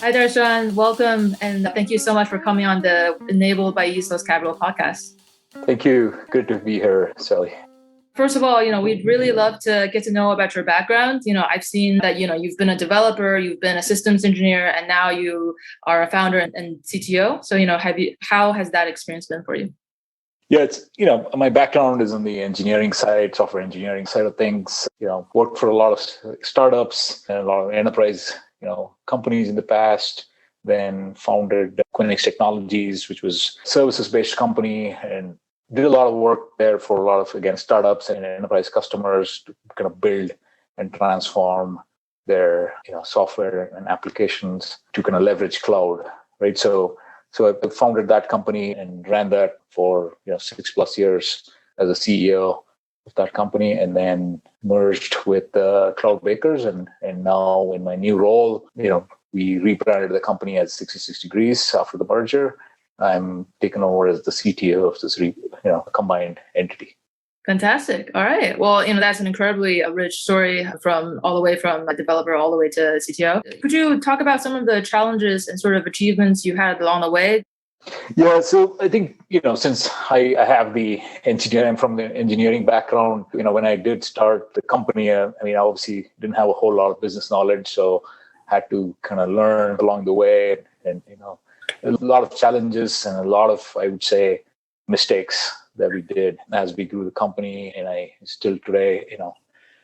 Hi, Darshan. Welcome. And thank you so much for coming on the Enabled by Ethos Capital podcast. Thank you. Good to be here, Sally. First of all, we'd really love to get to know about your background. I've seen that, you've been a developer, you've been a systems engineer, and now you are a founder and CTO. So, how has that experience been for you? Yeah, my background is on the engineering side, software engineering side of things. Worked for a lot of startups and a lot of enterprise, companies in the past. Then founded Qwinix Technologies, which was a services-based company, and did a lot of work there for a lot of, again, startups and enterprise customers to kind of build and transform their software and applications to kind of leverage cloud, right? So I founded that company and ran that for 6+ years as a CEO of that company, and then merged with Cloudbakers, and now in my new role, we rebranded the company as 66degrees after the merger. I'm taken over as the CTO of this combined entity. Fantastic. All right. Well, that's an incredibly rich story from all the way from a developer all the way to CTO. Could you talk about some of the challenges and sort of achievements you had along the way? Yeah, so I think, since I have I'm from the engineering background, when I did start the company, I obviously didn't have a whole lot of business knowledge, so had to kind of learn along the way, and, a lot of challenges and a lot of, I would say, mistakes that we did as we grew the company. And I still today,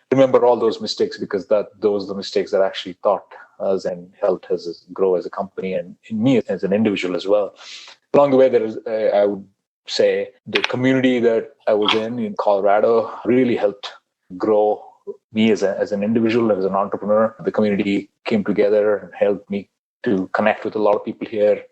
remember all those mistakes, because those are the mistakes that actually taught us and helped us grow as a company, and in me as an individual as well. Along the way, I would say the community that I was in Colorado really helped grow me as an individual, as an entrepreneur. The community came together and helped me to connect with a lot of people here,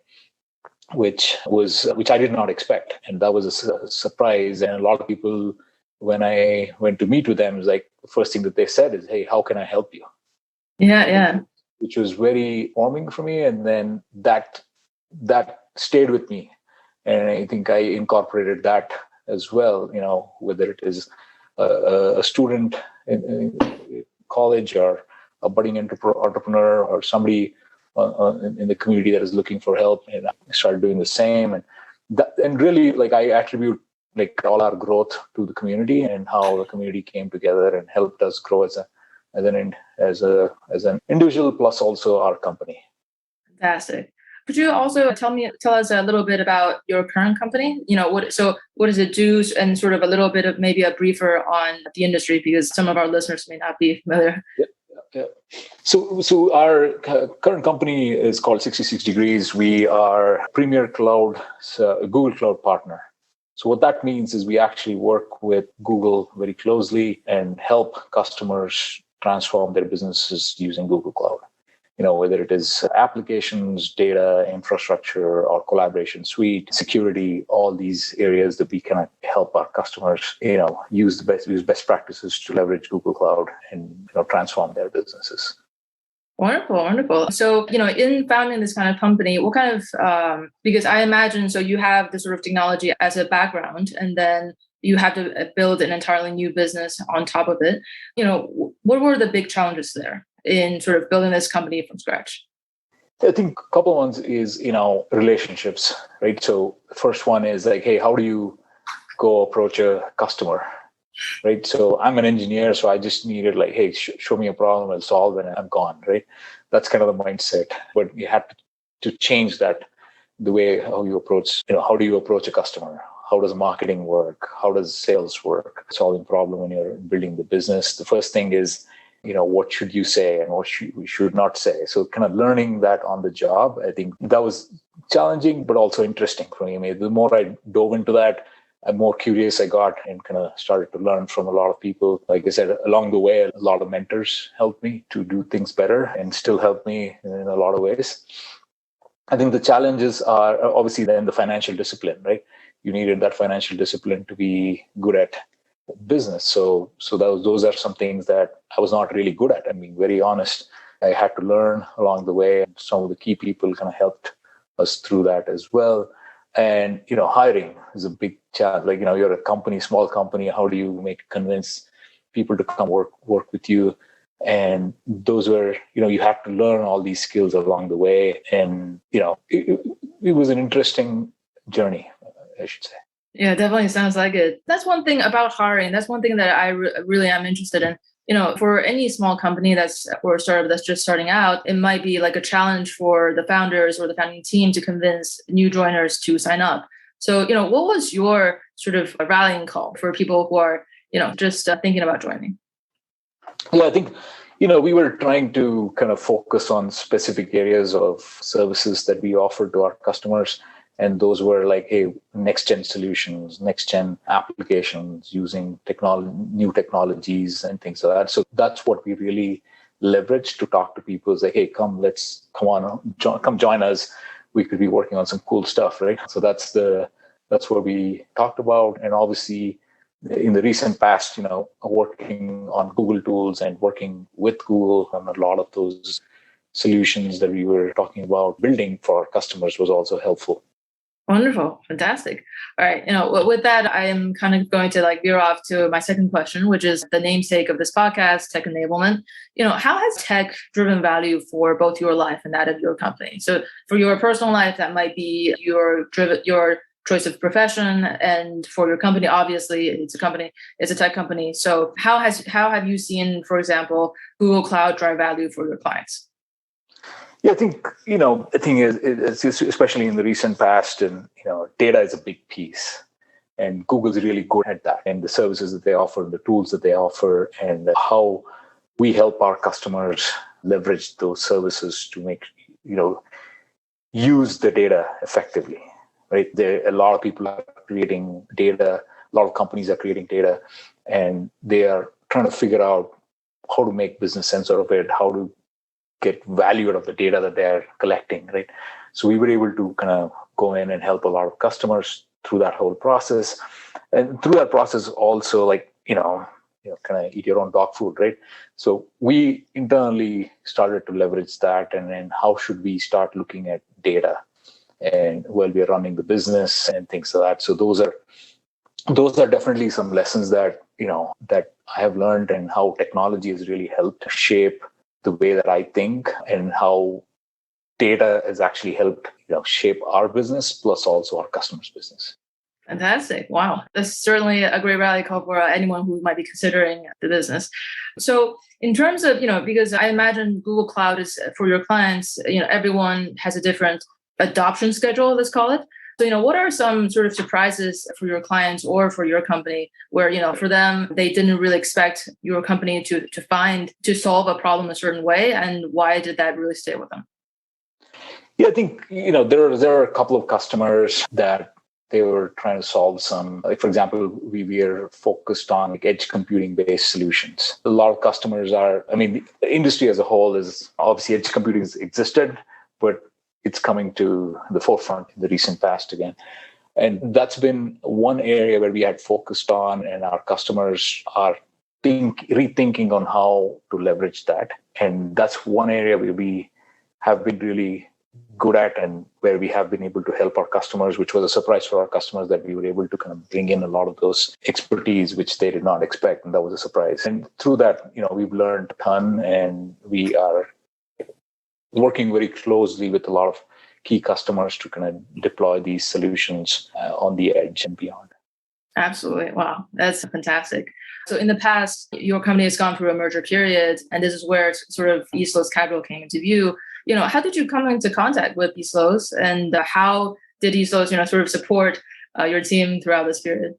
which I did not expect. And that was a surprise. And a lot of people, when I went to meet with them, was like, the first thing that they said is, "Hey, how can I help you?" Yeah. Which was very warming for me. And then that stayed with me. And I think I incorporated that as well, whether it is a student in college or a budding entrepreneur or somebody in the community that is looking for help, and I started doing the same. And really, I attribute all our growth to the community and how the community came together and helped us grow as an individual, plus also our company. Fantastic. Could you also tell us a little bit about your current company? What does it do, and sort of a little bit of maybe a briefer on the industry, because some of our listeners may not be familiar. Yeah. So our current company is called 66degrees. We are premier cloud, Google Cloud partner. So what that means is we actually work with Google very closely and help customers transform their businesses using Google Cloud. Whether it is applications, data, infrastructure, or collaboration suite, security, all these areas that we can help our customers, use best practices to leverage Google Cloud and transform their businesses. Wonderful. So, in founding this kind of company, what kind of, because I imagine, so you have the sort of technology as a background, and then you have to build an entirely new business on top of it. What were the big challenges there in sort of building this company from scratch? I think a couple of ones is, relationships, right? So the first one is hey, how do you go approach a customer, right? So I'm an engineer, so I just needed hey, show me a problem, I'll solve it, and I'm gone, right? That's kind of the mindset. But you have to change that, the way how you approach, how do you approach a customer? How does marketing work? How does sales work? Solving problem when you're building the business. The first thing is, what should you say and what we should not say? So kind of learning that on the job, I think that was challenging, but also interesting for me. The more I dove into that, the more curious I got and kind of started to learn from a lot of people. Like I said, along the way, a lot of mentors helped me to do things better and still help me in a lot of ways. I think the challenges are obviously then the financial discipline, right? You needed that financial discipline to be good at business. So those are some things that I was not really good at. I mean, very honest, I had to learn along the way. Some of the key people kind of helped us through that as well. And, hiring is a big challenge. You're a company, small company. How do you convince people to come work with you? And those were, you had to learn all these skills along the way. And, it was an interesting journey, I should say. Yeah, definitely sounds like it. That's one thing about hiring. That's one thing that I really am interested in. For any small company or a startup that's just starting out, it might be like a challenge for the founders or the founding team to convince new joiners to sign up. So, what was your sort of rallying call for people who are, just thinking about joining? Yeah, I think, we were trying to kind of focus on specific areas of services that we offer to our customers. And those were like, hey, next-gen solutions, next-gen applications using new technologies and things like that. So that's what we really leveraged to talk to people. It's like, hey, come join us. We could be working on some cool stuff, right? So that's what we talked about. And obviously, in the recent past, working on Google tools and working with Google on a lot of those solutions that we were talking about building for our customers was also helpful. Wonderful. Fantastic. All right. With that, I am kind of going to veer off to my second question, which is the namesake of this podcast, tech-enablement. How has tech driven value for both your life and that of your company? So for your personal life, that might be your choice of profession. And for your company, obviously, it's a tech company. So how have you seen, for example, Google Cloud drive value for your clients? Yeah, I think, the thing is, especially in the recent past, and, data is a big piece. And Google's really good at that. And the services that they offer, the tools that they offer, and how we help our customers leverage those services to make, use the data effectively, right? A lot of people are creating data. A lot of companies are creating data. And they are trying to figure out how to make business sense out of it, how to get value out of the data that they're collecting, right? So we were able to kind of go in and help a lot of customers through that whole process. And through that process also, kind of eat your own dog food, right? So we internally started to leverage that. And then how should we start looking at data and while we're running the business and things like that. So those are definitely some lessons that, that I have learned, and how technology has really helped shape the way that I think, and how data has actually helped shape our business, plus also our customers' business. Fantastic. Wow. That's certainly a great rally call for anyone who might be considering the business. So in terms of, because I imagine Google Cloud is for your clients, everyone has a different adoption schedule, let's call it. So, what are some sort of surprises for your clients or for your company where, for them, they didn't really expect your company to solve a problem a certain way, and why did that really stay with them? Yeah, I think, there are a couple of customers that they were trying to solve some, for example, we were focused on edge computing based solutions. A lot of customers the industry as a whole is obviously edge computing has existed, but it's coming to the forefront in the recent past again. And that's been one area where we had focused on, and our customers are rethinking on how to leverage that. And that's one area where we have been really good at, and where we have been able to help our customers, which was a surprise for our customers, that we were able to kind of bring in a lot of those expertise, which they did not expect. And that was a surprise. And through that, we've learned a ton, and we are working very closely with a lot of key customers to kind of deploy these solutions on the edge and beyond. Absolutely. Wow. That's fantastic. So in the past, your company has gone through a merger period, and this is where sort of eSlows Capital came into view. How did you come into contact with eSlows, and how did eSlows, sort of support your team throughout this period?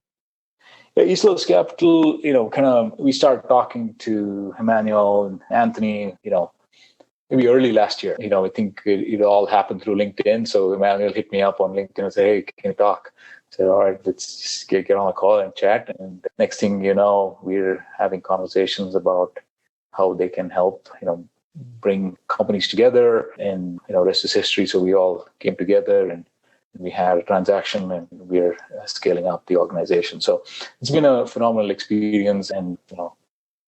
Yeah, eSlows Capital, we started talking to Emmanuel and Anthony, maybe early last year. I think it all happened through LinkedIn. So Emmanuel hit me up on LinkedIn and said, hey, can you talk? I said, all right, let's just get on a call and chat. And next thing you know, we're having conversations about how they can help, bring companies together, and, rest is history. So we all came together and we had a transaction, and we're scaling up the organization. So it's been a phenomenal experience, and,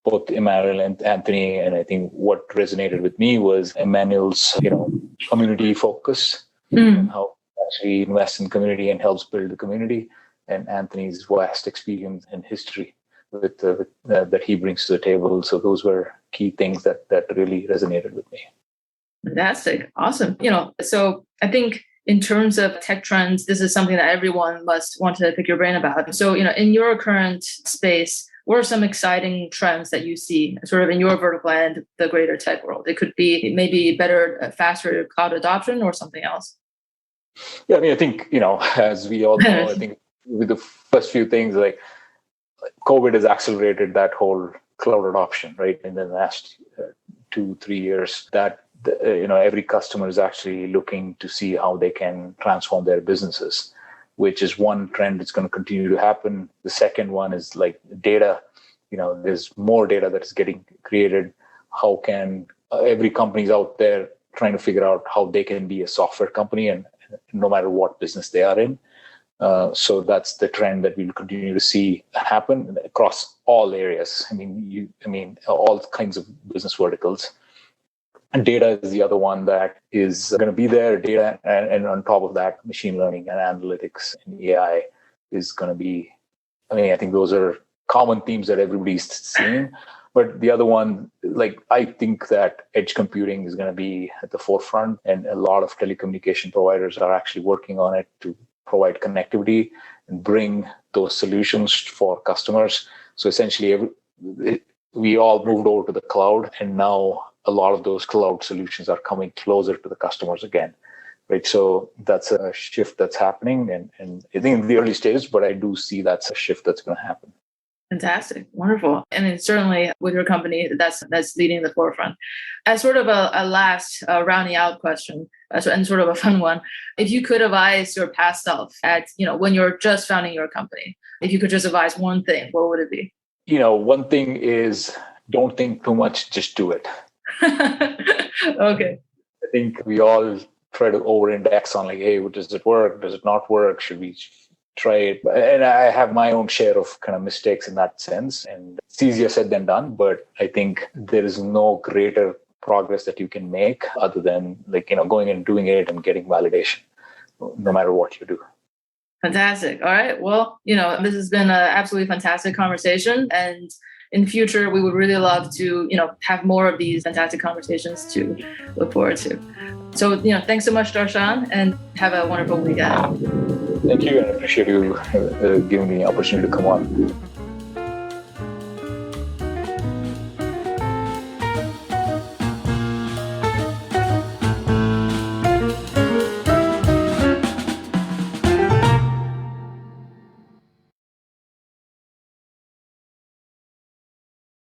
both Emmanuel and Anthony. And I think what resonated with me was Emmanuel's, community focus, and how actually invest in community and helps build the community, and Anthony's vast experience and history that he brings to the table. So those were key things that really resonated with me. Fantastic. Awesome. So I think in terms of tech trends, this is something that everyone must want to pick your brain about. So, in your current space, what are some exciting trends that you see sort of in your vertical and the greater tech world? It could be maybe better, faster cloud adoption or something else. Yeah, I think, as we all know, I think with the first few things, like COVID has accelerated that whole cloud adoption, right? In the last 2-3 years, that every customer is actually looking to see how they can transform their businesses, which is one trend that's going to continue to happen. The second one is like data. There's more data that is getting created. How can every company's out there trying to figure out how they can be a software company, and no matter what business they are in. So that's the trend that we'll continue to see happen across all areas. All kinds of business verticals. And data is the other one that is going to be there. Data, and on top of that, machine learning and analytics and AI is going to be, I think those are common themes that everybody's seeing. But the other one, I think that edge computing is going to be at the forefront, and a lot of telecommunication providers are actually working on it to provide connectivity and bring those solutions for customers. So essentially, we all moved over to the cloud, and now a lot of those cloud solutions are coming closer to the customers again, right? So that's a shift that's happening, and I think in the early stages, but I do see that's a shift that's going to happen. Fantastic. Wonderful. Certainly with your company, that's leading the forefront. As sort of a last rounding out question, and sort of a fun one, if you could advise your past self at, when you're just founding your company, if you could just advise one thing, what would it be? One thing is don't think too much, just do it. Okay. I think we all try to over-index on hey, does it work? Does it not work? Should we try it? And I have my own share of kind of mistakes in that sense. And it's easier said than done, but I think there is no greater progress that you can make other than going and doing it and getting validation, no matter what you do. Fantastic. All right. Well, this has been an absolutely fantastic conversation. And in the future, we would really love to, have more of these fantastic conversations to look forward to. So, thanks so much, Darshan, and have a wonderful weekend. Thank you, and I appreciate you giving me the opportunity to come on.